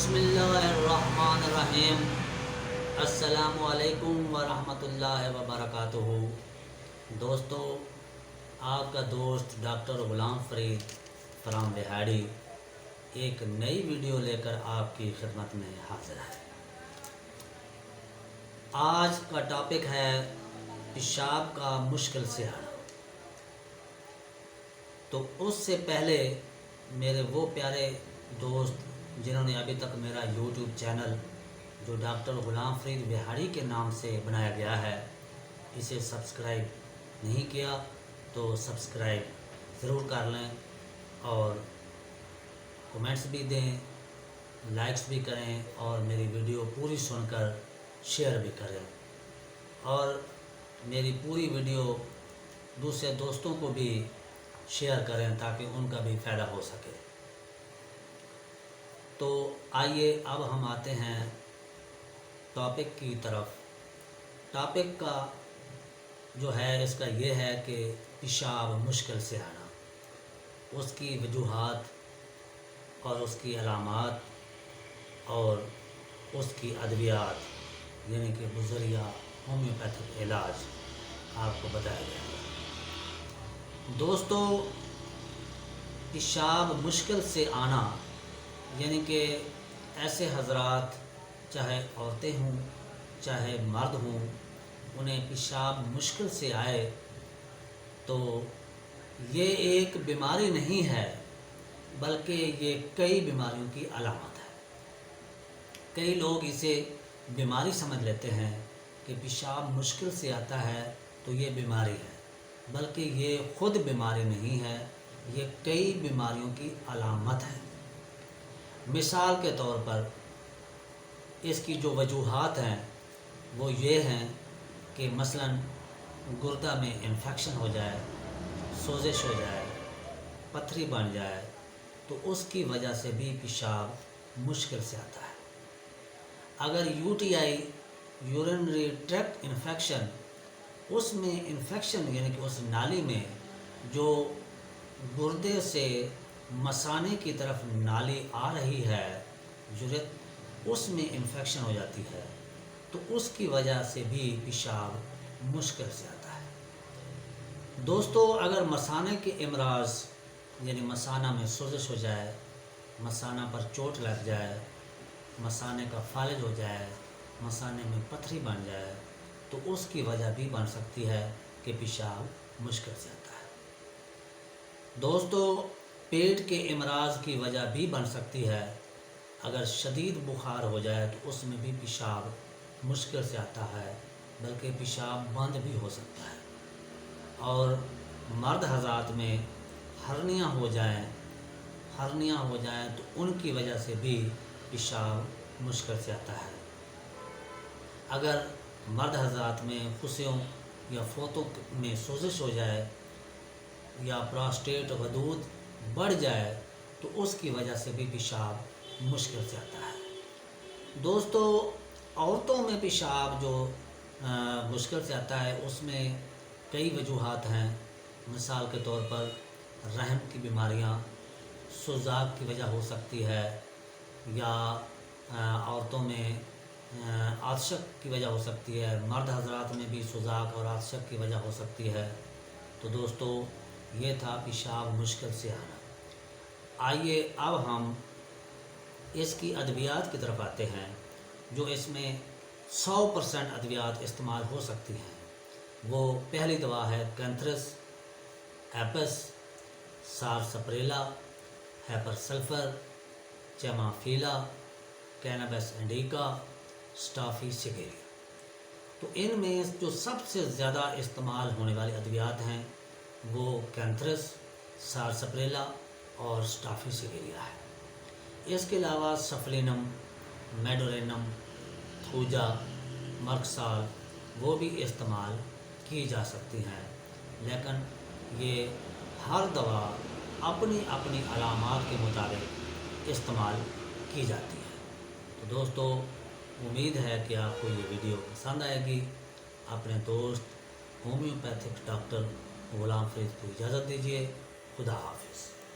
بسم اللہ الرحمن الرحیم۔ السلام علیکم ورحمۃ اللہ وبرکاتہ۔ دوستو، آپ کا دوست ڈاکٹر غلام فرید فرام بہاڑی ایک نئی ویڈیو لے کر آپ کی خدمت میں حاضر ہے۔ آج کا ٹاپک ہے پیشاب کا مشکل سے آنا۔ تو اس سے پہلے میرے وہ پیارے دوست جنہوں نے ابھی تک میرا یوٹیوب چینل جو ڈاکٹر غلام فرید بہاڑی کے نام سے بنایا گیا ہے اسے سبسکرائب نہیں کیا تو سبسکرائب ضرور کر لیں، اور کومنٹس بھی دیں، لائکس بھی کریں، اور میری ویڈیو پوری سن کر شیئر بھی کریں، اور میری پوری ویڈیو دوسرے دوستوں کو بھی شیئر کریں تاکہ ان کا بھی فائدہ ہو سکے۔ تو آئیے اب ہم آتے ہیں ٹاپک کی طرف۔ ٹاپک کا جو ہے اس کا یہ ہے کہ پیشاب مشکل سے آنا، اس کی وجوہات اور اس کی علامات اور اس کی ادویات یعنی کہ بذریعہ ہومیوپیتھک علاج آپ کو بتایا جائے گا۔ دوستو، پیشاب مشکل سے آنا یعنی کہ ایسے حضرات، چاہے عورتیں ہوں چاہے مرد ہوں، انہیں پیشاب مشکل سے آئے تو یہ ایک بیماری نہیں ہے بلکہ یہ کئی بیماریوں کی علامت ہے۔ کئی لوگ اسے بیماری سمجھ لیتے ہیں کہ پیشاب مشکل سے آتا ہے تو یہ بیماری ہے، بلکہ یہ خود بیماری نہیں ہے، یہ کئی بیماریوں کی علامت ہے۔ مثال کے طور پر اس کی جو وجوہات ہیں وہ یہ ہیں کہ مثلاً گردہ میں انفیکشن ہو جائے، سوزش ہو جائے، پتھری بن جائے تو اس کی وجہ سے بھی پیشاب مشکل سے آتا ہے۔ اگر UTI یورینری ٹریکٹ انفیکشن، اس میں انفیکشن یعنی کہ اس نالی میں جو گردے سے مثانے کی طرف نالی آ رہی ہے یورت، اس میں انفیکشن ہو جاتی ہے تو اس کی وجہ سے بھی پیشاب مشکل سے آتا ہے۔ دوستو، اگر مثانے کے امراض یعنی مثانہ میں سوزش ہو جائے، مثانہ پر چوٹ لگ جائے، مثانے کا فالج ہو جائے، مثانے میں پتھری بن جائے تو اس کی وجہ بھی بن سکتی ہے کہ پیشاب مشکل سے آتا ہے۔ دوستو، پیٹ کے امراض کی وجہ بھی بن سکتی ہے۔ اگر شدید بخار ہو جائے تو اس میں بھی پیشاب مشکل سے آتا ہے، بلکہ پیشاب بند بھی ہو سکتا ہے۔ اور مرد حضرات میں ہرنیاں ہو جائیں تو ان کی وجہ سے بھی پیشاب مشکل سے آتا ہے۔ اگر مرد حضرات میں خصیوں یا فوطوں میں سوزش ہو جائے یا پراسٹیٹ غدود بڑھ جائے تو اس کی وجہ سے بھی پیشاب مشکل سے آتا ہے۔ دوستو، عورتوں میں پیشاب جو مشکل سے آتا ہے اس میں کئی وجوہات ہیں۔ مثال کے طور پر رحم کی بیماریاں، سوزاک کی وجہ ہو سکتی ہے، یا عورتوں میں عطشت کی وجہ ہو سکتی ہے، مرد حضرات میں بھی سوزاک اور عطشت کی وجہ ہو سکتی ہے۔ تو دوستو، یہ تھا پیشاب مشکل سے آنا۔ آئیے اب ہم اس کی ادویات کی طرف آتے ہیں جو اس میں 100% ادویات استعمال ہو سکتی ہیں۔ وہ پہلی دوا ہے کینتھرس، ایپس، سارسپریلا، ہیپر سلفر، چیمافیلا، کینابس انڈیکا، اسٹافی سیگیریا۔ تو ان میں جو سب سے زیادہ استعمال ہونے والی ادویات ہیں وہ کینتھرس، سارسپریلا اور اسٹافی سیگیریا ہے۔ اس کے علاوہ سفلینم، میڈورینم، تھوجا، مرکسال وہ بھی استعمال کی جا سکتی ہیں، لیکن یہ ہر دوا اپنی اپنی علامات کے مطابق استعمال کی جاتی ہے۔ تو دوستو، امید ہے کہ آپ کو یہ ویڈیو پسند آئے گی۔ اپنے دوست ہومیوپیتھک ڈاکٹر غلام فرید کو اجازت دیجیے۔ خدا حافظ۔